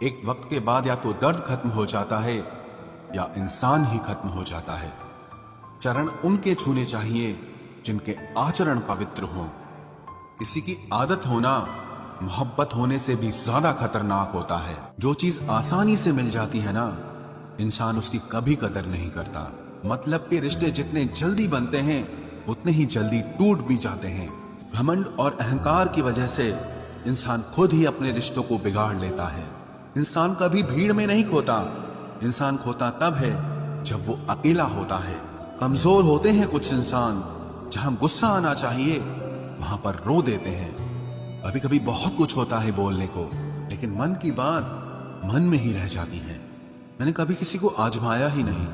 एक वक्त के बाद या तो दर्द खत्म हो जाता है या इंसान ही खत्म हो जाता है। चरण उनके छूने चाहिए जिनके आचरण पवित्र हों। किसी की आदत होना मोहब्बत होने से भी ज्यादा खतरनाक होता है। जो चीज आसानी से मिल जाती है ना, इंसान उसकी कभी कदर नहीं करता। मतलब के रिश्ते जितने जल्दी बनते हैं उतने ही जल्दी टूट भी जाते हैं। घमंड और अहंकार की वजह से इंसान खुद ही अपने रिश्तों को बिगाड़ लेता है। इंसान कभी भीड़ में नहीं खोता, इंसान खोता तब है जब वो अकेला होता है। कमजोर होते हैं कुछ इंसान, जहां गुस्सा आना चाहिए वहां पर रो देते हैं। कभी कभी बहुत कुछ होता है बोलने को, लेकिन मन की बात मन में ही रह जाती है। मैंने कभी किसी को आजमाया ही नहीं,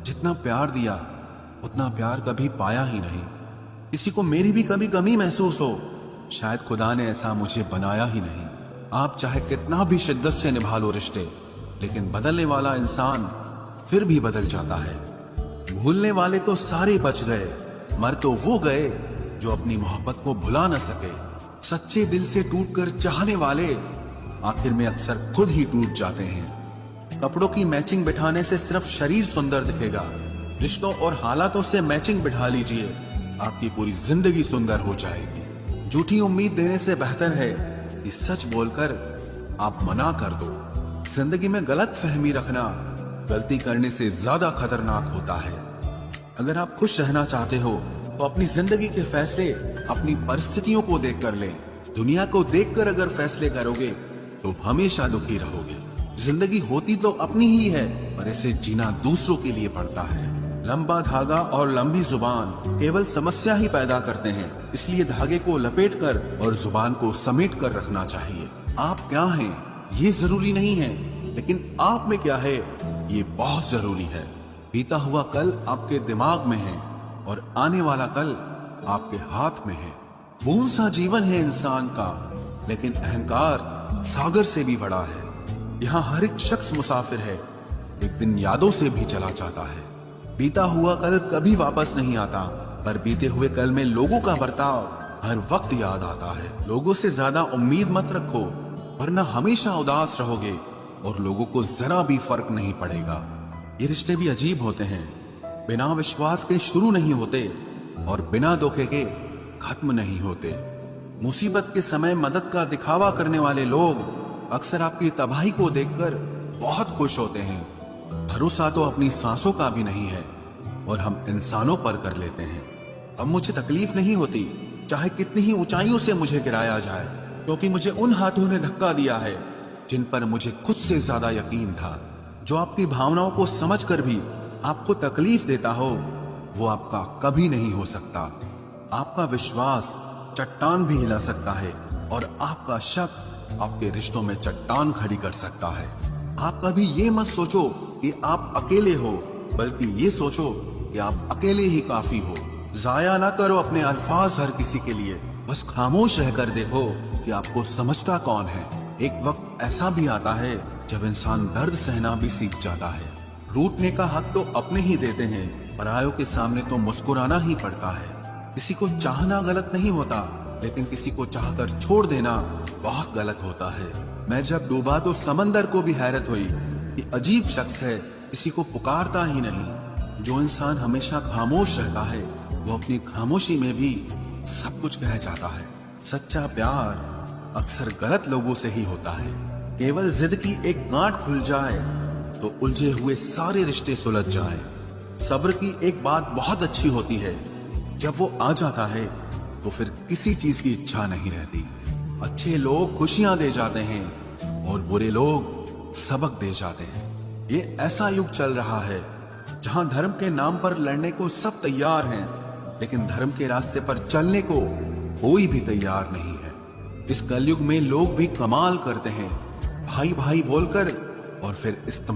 जितना प्यार दिया उतना प्यार कभी पाया ही नहीं। किसी को मेरी भी कभी कमी महसूस हो, शायद खुदा ने ऐसा मुझे बनाया ही नहीं। आप चाहे कितना भी शिद्दत से निभा लो रिश्ते, लेकिन बदलने वाला इंसान फिर भी बदल जाता है। भूलने वाले तो सारे बच गए, मर तो वो गए जो अपनी मोहब्बत को भुला न सके। सच्चे दिल से टूटकर चाहने वाले आखिर में अक्सर खुद ही टूट जाते हैं। कपड़ों की मैचिंग बिठाने से सिर्फ शरीर सुंदर दिखेगा, रिश्तों और हालातों से मैचिंग बिठा लीजिए, आपकी पूरी जिंदगी सुंदर हो जाएगी। झूठी उम्मीद देने से बेहतर है कि सच बोलकर आप मना कर दो। जिंदगी में गलत फहमी रखना गलती करने से ज्यादा खतरनाक होता है। अगर आप खुश रहना चाहते हो तो अपनी जिंदगी के फैसले अपनी परिस्थितियों को देखकर लें। दुनिया को देखकर अगर फैसले करोगे तो हमेशा दुखी रहोगे। जिंदगी होती तो अपनी ही है, पर इसे जीना दूसरों के लिए पड़ता है। लंबा धागा और लंबी जुबान केवल समस्या ही पैदा करते हैं, इसलिए धागे को लपेटकर और जुबान को समेट कर रखना चाहिए। आप क्या हैं ये जरूरी नहीं है, लेकिन आप में क्या है ये बहुत जरूरी है। बीता हुआ कल आपके दिमाग में है और आने वाला कल आपके हाथ में है। बूंद सा जीवन है इंसान का, लेकिन अहंकार सागर से भी बड़ा है। यहाँ हर एक शख्स मुसाफिर है, एक दिन यादों से भी चला जाता है। बीता हुआ कल कभी वापस नहीं आता, पर बीते हुए कल में लोगों का बर्ताव हर वक्त याद आता है। लोगों से ज्यादा उम्मीद मत रखो, वरना हमेशा उदास रहोगे और लोगों को जरा भी फर्क नहीं पड़ेगा। ये रिश्ते भी अजीब होते हैं, बिना विश्वास के शुरू नहीं होते और बिना धोखे के खत्म नहीं होते। मुसीबत के समय मदद का दिखावा करने वाले लोग अक्सर आपकी तबाही को देखकर बहुत खुश होते हैं। भरोसा तो अपनी सांसों का भी नहीं है और हम इंसानों पर कर लेते हैं। अब मुझे तकलीफ नहीं होती चाहे कितनी ही ऊंचाइयों से मुझे गिराया जाए, क्योंकि मुझे उन हाथों ने धक्का दिया है जिन पर मुझे खुद से ज्यादा यकीन था। जो आपकी भावनाओं को समझकर भी आपको तकलीफ देता हो, वो आपका कभी नहीं हो सकता। आपका विश्वास चट्टान भी हिला सकता है और आपका शक आपके रिश्तों में चट्टान खड़ी कर सकता है। आप कभी ये मत सोचो कि आप अकेले हो, बल्कि ये सोचो कि आप अकेले ही काफी हो। जाया ना करो अपने अल्फाज हर किसी के लिए, बस खामोश रहकर देखो कि आपको समझता कौन है। एक वक्त ऐसा भी आता है जब इंसान दर्द सहना भी सीख जाता है। रूठने का हक तो अपने ही देते हैं, परायों के सामने तो मुस्कुराना ही पड़ता है। किसी को चाहना गलत नहीं होता, लेकिन किसी को चाहकर छोड़ देना बहुत गलत होता है। मैं जब डूबा तो समंदर को भी हैरत हुई, ये अजीब शख्स है, किसी को पुकारता ही नहीं। जो इंसान हमेशा खामोश रहता है वो अपनी खामोशी में भी सब कुछ कह जाता है। सच्चा प्यार अक्सर गलत लोगों से ही होता है। केवल जिद की एक गांठ खुल जाए तो उलझे हुए सारे रिश्ते सुलझ जाएं। सब्र की एक बात बहुत अच्छी होती है, जब वो आ जाता है तो फिर किसी चीज की इच्छा नहीं रहती। अच्छे लोग खुशियां दे जाते हैं और बुरे लोग सबक दे जाते हैं। ये ऐसा युग चल रहा है जहां धर्म के नाम पर लड़ने को सब तैयार हैं, लेकिन धर्म के रास्ते पर चलने को कोई भी तैयार नहीं है। इस कलयुग में लोग भी कमाल करते हैं, भाई भाई बोलकर और फिर इस्तेमाल